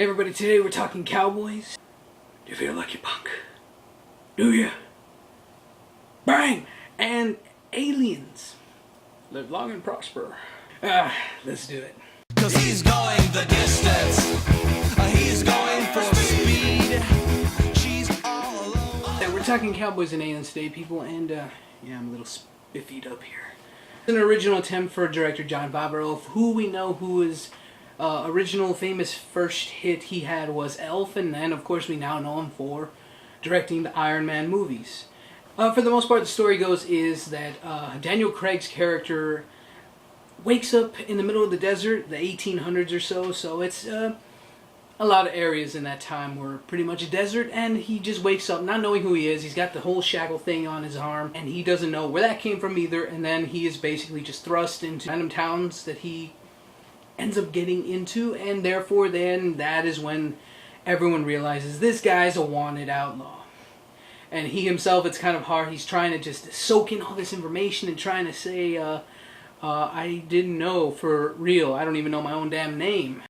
Hey everybody, today we're talking Cowboys. Do you feel lucky, punk? Do ya? Bang! And Aliens. Live long and prosper. Let's do it. Cause he's going the distance. He's going for speed. She's all alone. Yeah, we're talking Cowboys and Aliens today, people, and yeah, I'm a little spiffied up here. It's an original attempt for director Jon Favreau, who we know who is original famous first hit he had was Elf, and then of course we now know him for directing the Iron Man movies. For the most part, the story goes is that Daniel Craig's character wakes up in the middle of the desert, the 1800s or so, so it's a lot of areas in that time were pretty much a desert, and he just wakes up not knowing who he is. He's got the whole shackle thing on his arm, and he doesn't know where that came from either, and then he is basically just thrust into random towns that he ends up getting into, and therefore then that is when everyone realizes this guy's a wanted outlaw. And he himself, it's kind of hard, he's trying to just soak in all this information and trying to say, I didn't know for real, I don't even know my own damn name.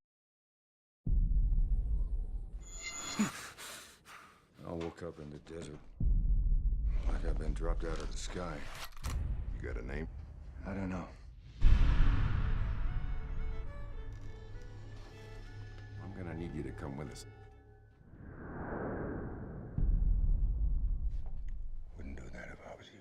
I woke up in the desert, like I've been dropped out of the sky. You got a name? I don't know. I'm gonna need you to come with us. Wouldn't do that if I was you.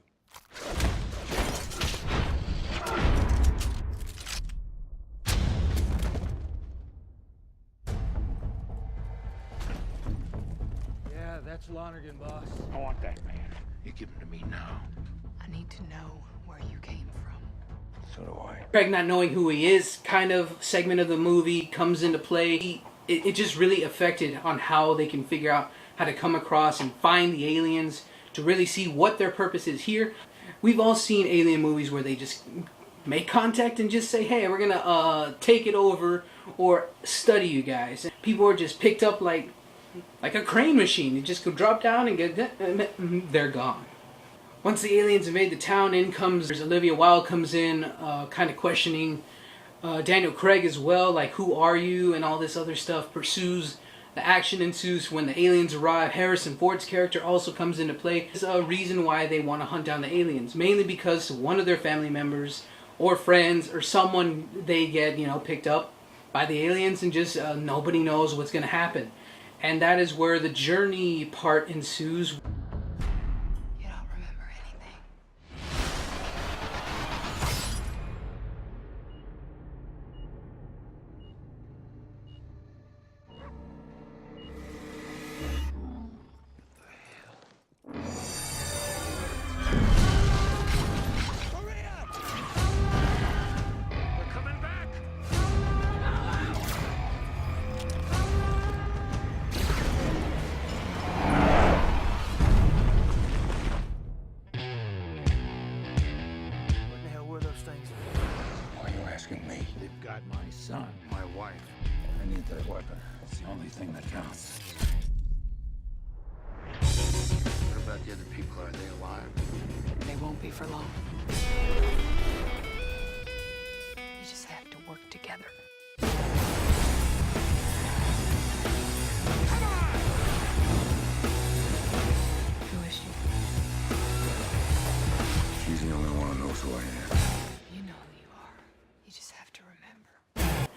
Yeah, that's Lonergan, boss. I want that man. You give him to me now. I need to know where you came from. So do I. Craig not knowing who he is kind of segment of the movie comes into play. It just really affected on how they can figure out how to come across and find the aliens to really see what their purpose is here. We've all seen alien movies where they just make contact and just say, hey, we're gonna take it over or study you guys. And people are just picked up like a crane machine. You just go drop down and they're gone. Once the aliens invade the town, in comes Olivia Wilde comes in, kind of questioning Daniel Craig as well, like who are you and all this other stuff. Pursues, the action ensues when the aliens arrive. Harrison Ford's character also comes into play. There's a reason why they want to hunt down the aliens, mainly because one of their family members or friends or someone they get, picked up by the aliens, and just nobody knows what's going to happen. And that is where the journey part ensues. You don't remember anything. We're coming back. What the hell were those things? Why are you asking me? They've got my son. My wife. I need that weapon. It's the only thing that counts. What about the other people? Are they alive? They won't be for long. You just have to work together. Who is she? She's the only one who knows who I am. You know who you are. You just have to remember.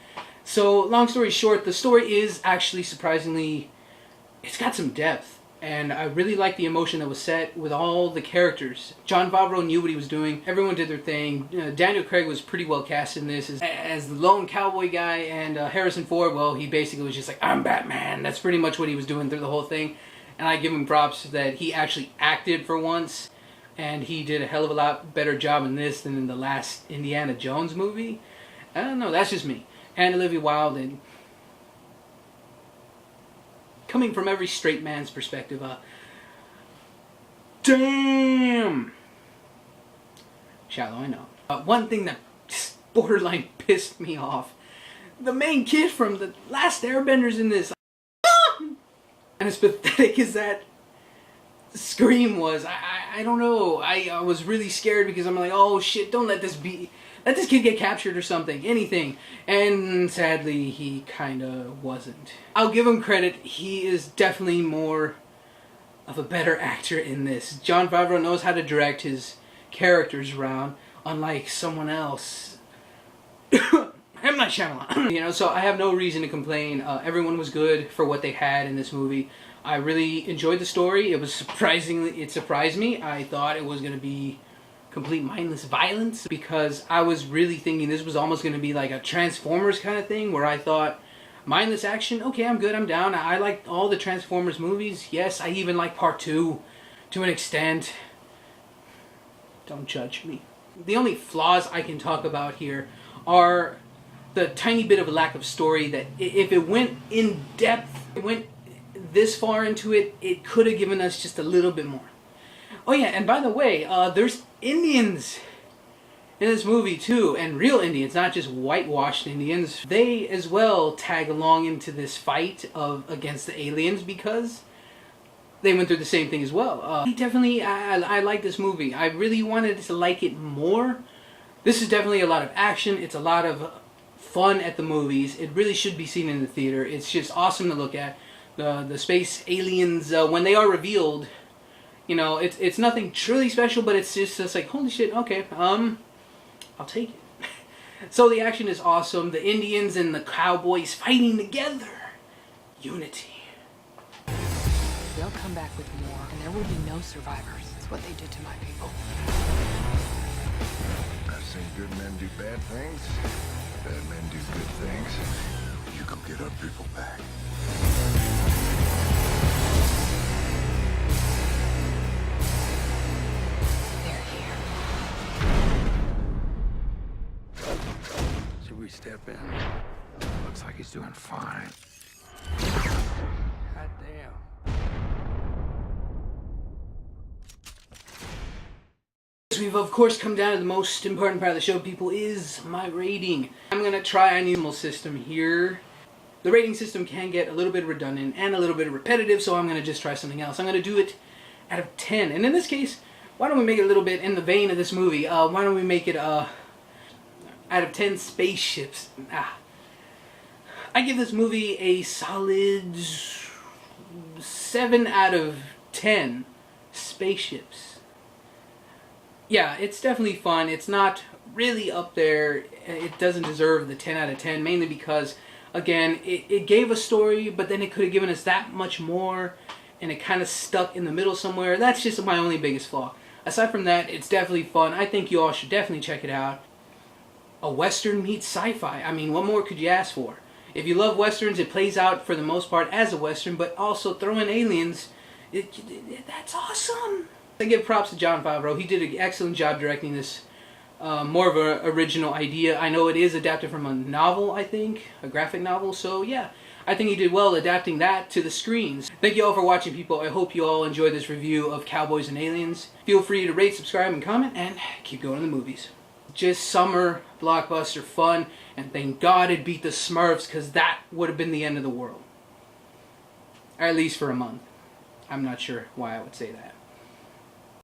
So, long story short, the story is actually surprisingly, it's got some depth. And I really like the emotion that was set with all the characters. Jon Favreau knew what he was doing. Everyone did their thing. Daniel Craig was pretty well cast in this as the lone cowboy guy. And Harrison Ford, well, he basically was just like, I'm Batman. That's pretty much what he was doing through the whole thing. And I give him props that he actually acted for once. And he did a hell of a lot better job in this than in the last Indiana Jones movie. I don't know, that's just me. And Olivia Wilde, and coming from every straight man's perspective, damn! Shallow, I know. One thing that just borderline pissed me off, the main kid from the last Airbenders in this, and as pathetic as that scream was, I don't know, I was really scared because I'm like, oh shit, don't let this be let this kid get captured or something, anything. And sadly, he kind of wasn't. I'll give him credit. He is definitely more of a better actor in this. Jon Favreau knows how to direct his characters around, unlike someone else. M. Night Shyamalan. You know, so I have no reason to complain. Everyone was good for what they had in this movie. I really enjoyed the story. It surprised me. I thought it was going to be complete mindless violence, because I was really thinking this was almost going to be like a Transformers kind of thing, where I thought, mindless action, okay, I'm good, I'm down. I liked all the Transformers movies. Yes, I even like Part 2 to an extent. Don't judge me. The only flaws I can talk about here are the tiny bit of a lack of story that if it went in depth, it went this far into it, it could have given us just a little bit more. Oh yeah, and by the way, there's Indians in this movie too, and real Indians, not just whitewashed Indians. They as well tag along into this fight against the aliens because they went through the same thing as well. I like this movie. I really wanted to like it more. This is definitely a lot of action. It's a lot of fun at the movies. It really should be seen in the theater. It's just awesome to look at. The space aliens, when they are revealed, you know, it's nothing truly special, but it's just like, holy shit, okay, I'll take it. So the action is awesome. The Indians and the Cowboys fighting together. Unity. They'll come back with more, and there will be no survivors. It's what they did to my people. I've seen good men do bad things, bad men do good things. You go get our people back. They're here. Should we step in? Looks like he's doing fine. God damn. We've of course come down to the most important part of the show, people, is my rating. I'm going to try a new system here. The rating system can get a little bit redundant and a little bit repetitive, so I'm going to just try something else. I'm going to do it out of 10. And in this case, why don't we make it a little bit in the vein of this movie? Why don't we make it out of 10 spaceships? I give this movie a solid 7 out of 10 spaceships. Yeah, it's definitely fun. It's not really up there. It doesn't deserve the 10 out of 10, mainly because, again, it gave a story, but then it could have given us that much more, and it kind of stuck in the middle somewhere. That's just my only biggest flaw. Aside from that, it's definitely fun. I think you all should definitely check it out. A Western meets sci-fi. I mean, what more could you ask for? If you love Westerns, it plays out for the most part as a Western, but also throw in aliens. That's awesome. I give props to Jon Favreau. He did an excellent job directing this. More of an original idea. I know it is adapted from a novel, I think, a graphic novel, so yeah. I think he did well adapting that to the screens. Thank you all for watching, people. I hope you all enjoyed this review of Cowboys and Aliens. Feel free to rate, subscribe, and comment, and keep going to the movies. Just summer blockbuster fun, and thank God it beat the Smurfs, because that would have been the end of the world. Or at least for a month. I'm not sure why I would say that.